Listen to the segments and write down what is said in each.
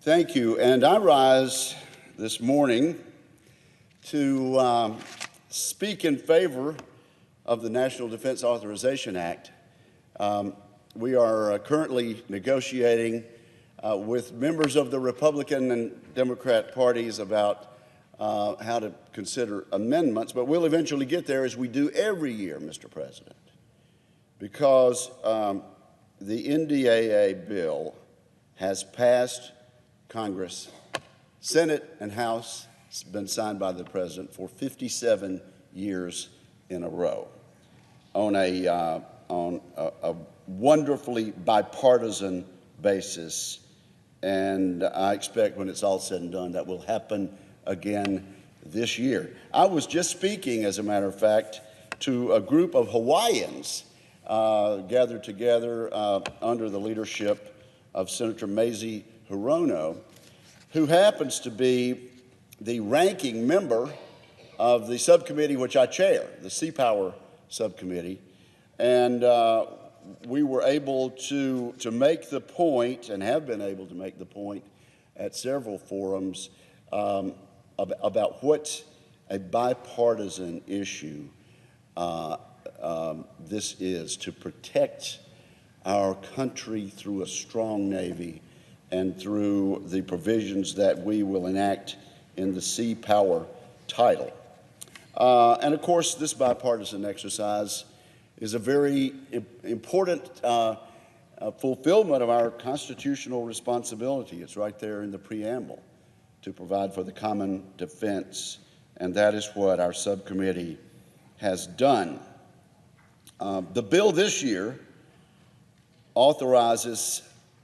Thank you. And I rise this morning to speak in favor of the National Defense Authorization Act. We are currently negotiating with members of the Republican and Democrat parties about how to consider amendments, but we'll eventually get there, as we do every year, Mr. President, because the NDAA bill has passed Congress, Senate, and House. It's been signed by the President for 57 years in a row on a wonderfully bipartisan basis. And I expect when it's all said and done, that will happen again this year. I was just speaking, as a matter of fact, to a group of Hawaiians gathered together under the leadership of Senator Mazie Hirono, who happens to be the ranking member of the subcommittee which I chair, the Sea Power subcommittee. And we were able to make the point, and have been able to make the point at several forums, about what a bipartisan issue this is, to protect our country through a strong Navy and through the provisions that we will enact in the Sea Power title. And of course, this bipartisan exercise is a very important fulfillment of our constitutional responsibility. It's right there in the preamble, to provide for the common defense, and that is what our subcommittee has done. The bill this year authorizes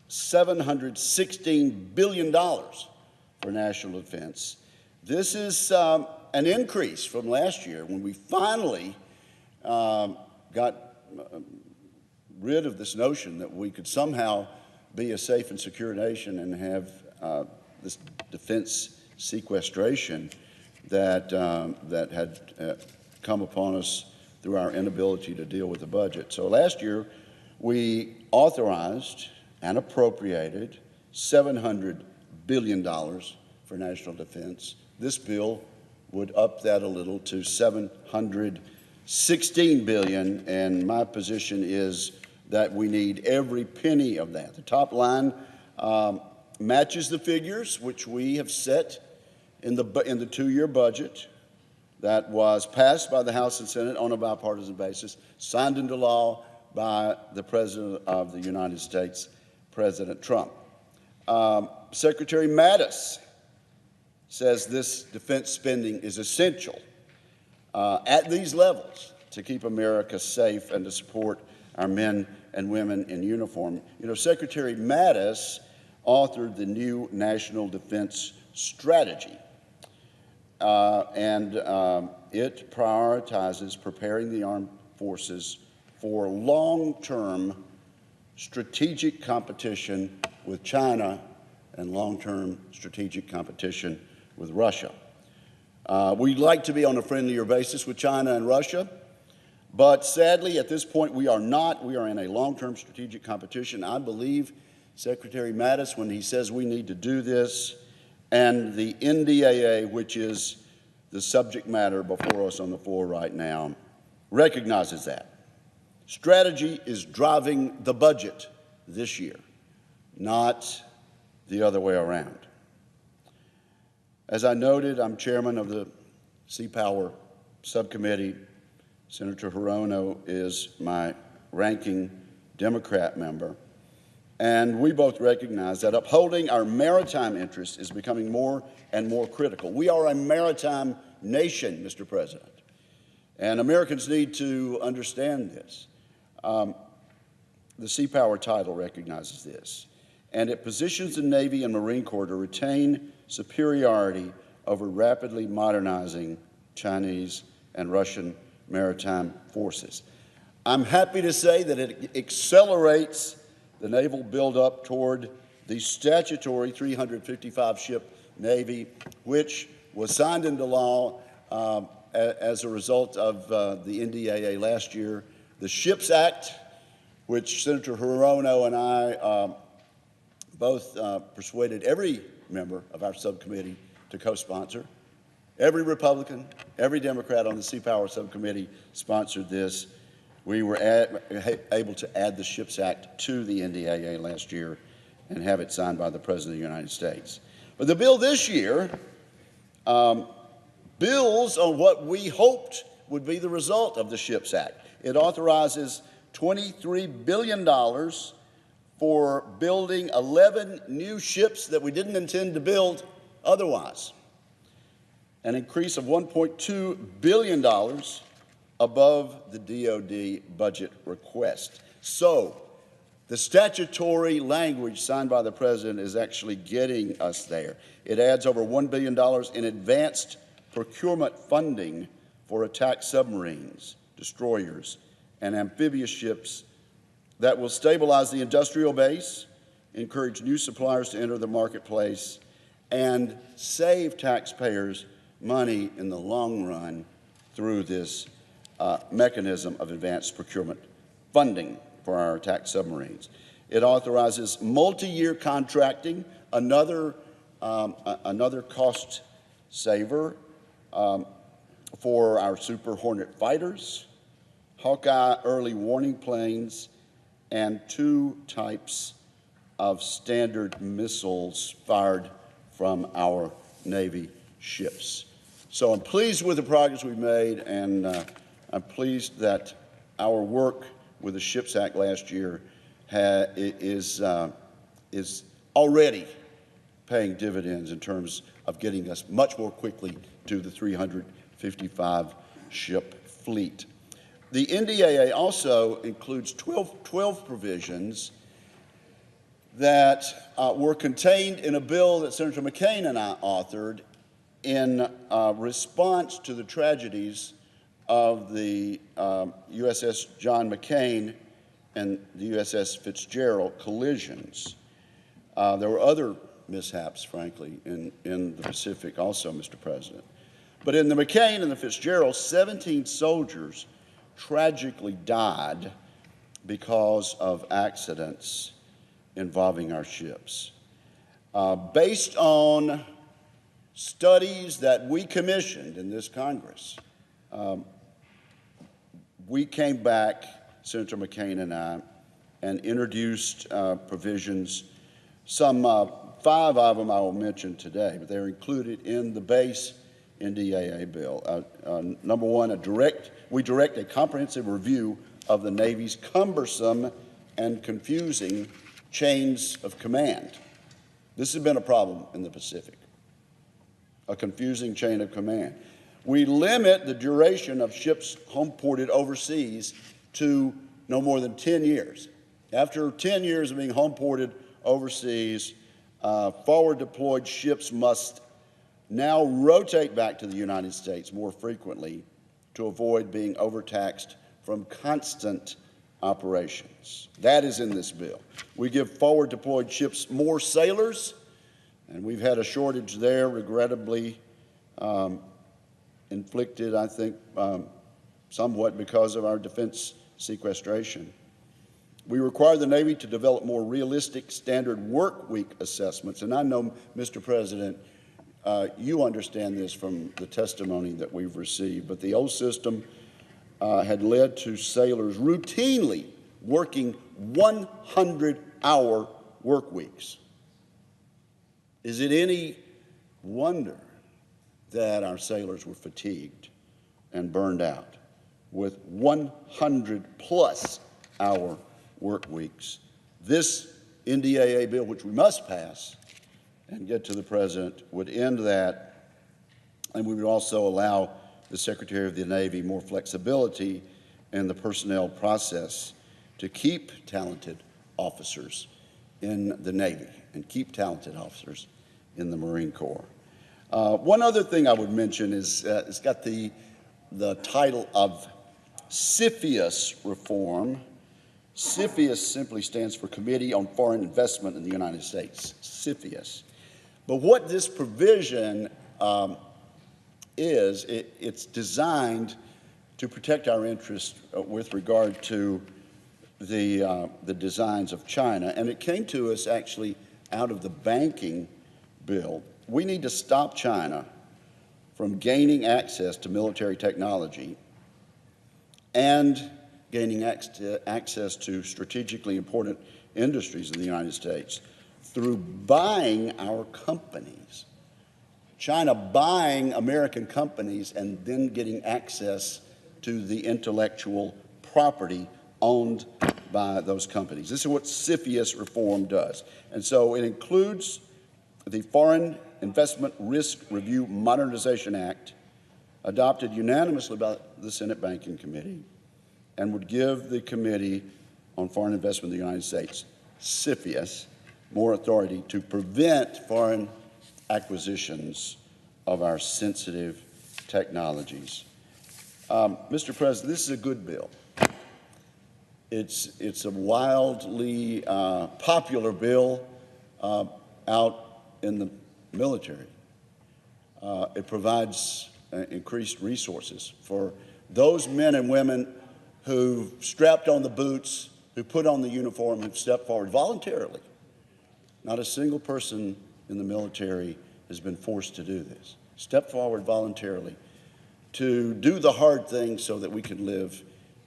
$716 billion for national defense. This is an increase from last year, when we finally got rid of this notion that we could somehow be a safe and secure nation and have this defense sequestration that had come upon us through our inability to deal with the budget. So last year, we authorized and appropriated $700 billion for national defense. This bill would up that a little to $716 billion, and my position is that we need every penny of that. The top line matches the figures which we have set in the two-year budget that was passed by the House and Senate on a bipartisan basis, signed into law by the President of the United States, President Trump. Secretary Mattis says this defense spending is essential at these levels to keep America safe and to support our men and women in uniform. You know, Secretary Mattis authored the new National Defense Strategy, and it prioritizes preparing the armed forces for long-term strategic competition with China and long-term strategic competition with Russia. We'd like to be on a friendlier basis with China and Russia, but sadly, at this point, we are not. We are in a long-term strategic competition. I believe Secretary Mattis, when he says we need to do this, and the NDAA, which is the subject matter before us on the floor right now, recognizes that. Strategy is driving the budget this year, not the other way around. As I noted, I'm chairman of the Sea Power Subcommittee. Senator Hirono is my ranking Democrat member. And we both recognize that upholding our maritime interests is becoming more and more critical. We are a maritime nation, Mr. President, and Americans need to understand this. The Sea Power title recognizes this, and it positions the Navy and Marine Corps to retain superiority over rapidly modernizing Chinese and Russian maritime forces. I'm happy to say that it accelerates the naval buildup toward the statutory 355-ship Navy, which was signed into law as a result of the NDAA last year. The Ships Act, which Senator Hirono and I both persuaded every member of our subcommittee to co-sponsor. Every Republican, every Democrat on the Sea Power Subcommittee sponsored this. We were able to add the SHIPS Act to the NDAA last year and have it signed by the President of the United States. But the bill this year builds on what we hoped would be the result of the SHIPS Act. It authorizes $23 billion for building 11 new ships that we didn't intend to build otherwise, an increase of $1.2 billion above the DoD budget request. So the statutory language signed by the President is actually getting us there. It adds over $1 billion in advanced procurement funding for attack submarines, destroyers, and amphibious ships that will stabilize the industrial base, encourage new suppliers to enter the marketplace, and save taxpayers money in the long run through this mechanism of advanced procurement funding for our attack submarines. It authorizes multi-year contracting, another cost saver for our Super Hornet fighters, Hawkeye early warning planes, and 2 types of standard missiles fired from our Navy ships. So I'm pleased with the progress we've made, and I'm pleased that our work with the SHIPS Act last year is already paying dividends in terms of getting us much more quickly to the 355 ship fleet. The NDAA also includes 12 provisions that were contained in a bill that Senator McCain and I authored in response to the tragedies of the USS John McCain and the USS Fitzgerald collisions. There were other mishaps, frankly, in the Pacific also, Mr. President. But in the McCain and the Fitzgerald, 17 soldiers tragically died because of accidents involving our ships. Based on studies that we commissioned in this Congress, we came back, Senator McCain and I, and introduced provisions. Some 5 of them I will mention today, but they're included in the base NDAA bill. Number one, we direct a comprehensive review of the Navy's cumbersome and confusing chains of command. This has been a problem in the Pacific, a confusing chain of command. We limit the duration of ships homeported overseas to no more than 10 years. After 10 years of being homeported overseas, forward deployed ships must now rotate back to the United States more frequently to avoid being overtaxed from constant operations. That is in this bill. We give forward deployed ships more sailors, and we've had a shortage there, regrettably inflicted, I think, somewhat because of our defense sequestration. We require the Navy to develop more realistic standard work week assessments, and I know, Mr. President, you understand this from the testimony that we've received, but the old system had led to sailors routinely working 100-hour work weeks. Is it any wonder that our sailors were fatigued and burned out with 100+ hour work weeks? This NDAA bill, which we must pass and get to the President, would end that, and we would also allow the Secretary of the Navy more flexibility in the personnel process to keep talented officers in the Navy and keep talented officers in the Marine Corps. One other thing I would mention is it's got the title of CFIUS reform. CFIUS simply stands for Committee on Foreign Investment in the United States, CFIUS. But what this provision it's designed to protect our interests with regard to the designs of China. And it came to us actually out of the banking bill. We need to stop China from gaining access to military technology and gaining access to strategically important industries in the United States through buying our companies. China buying American companies and then getting access to the intellectual property owned by those companies. This is what CFIUS reform does. And so it includes the Foreign Investment Risk Review Modernization Act, adopted unanimously by the Senate Banking Committee, and would give the Committee on Foreign Investment in the United States, CFIUS, more authority to prevent foreign acquisitions of our sensitive technologies. Mr. President, this is a good bill. It's a wildly popular bill out in the military. It provides increased resources for those men and women who strapped on the boots, who put on the uniform, who stepped forward voluntarily. Not a single person in the military has been forced to do this. Step forward voluntarily to do the hard things so that we can live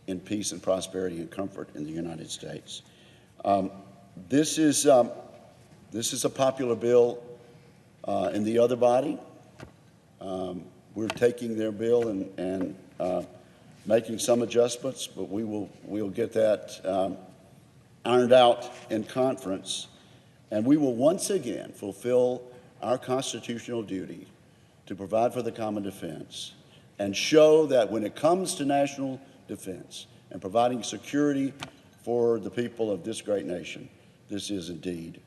in peace and prosperity and comfort in the United States. This is a popular bill in the other body. We're taking their bill and making some adjustments, but we'll get that ironed out in conference, and we will once again fulfill our constitutional duty to provide for the common defense and show that when it comes to national defense and providing security for the people of this great nation, this is indeed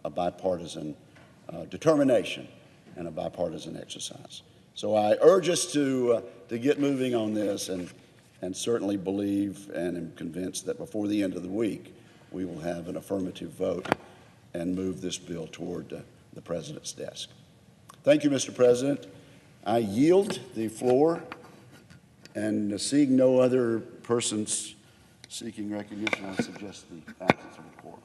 a bipartisan determination and a bipartisan exercise. So I urge us to get moving on this, and certainly believe and am convinced that before the end of the week, we will have an affirmative vote and move this bill toward the President's desk. Thank you, Mr. President. I yield the floor, and seeing no other persons seeking recognition, I suggest the absence of a quorum.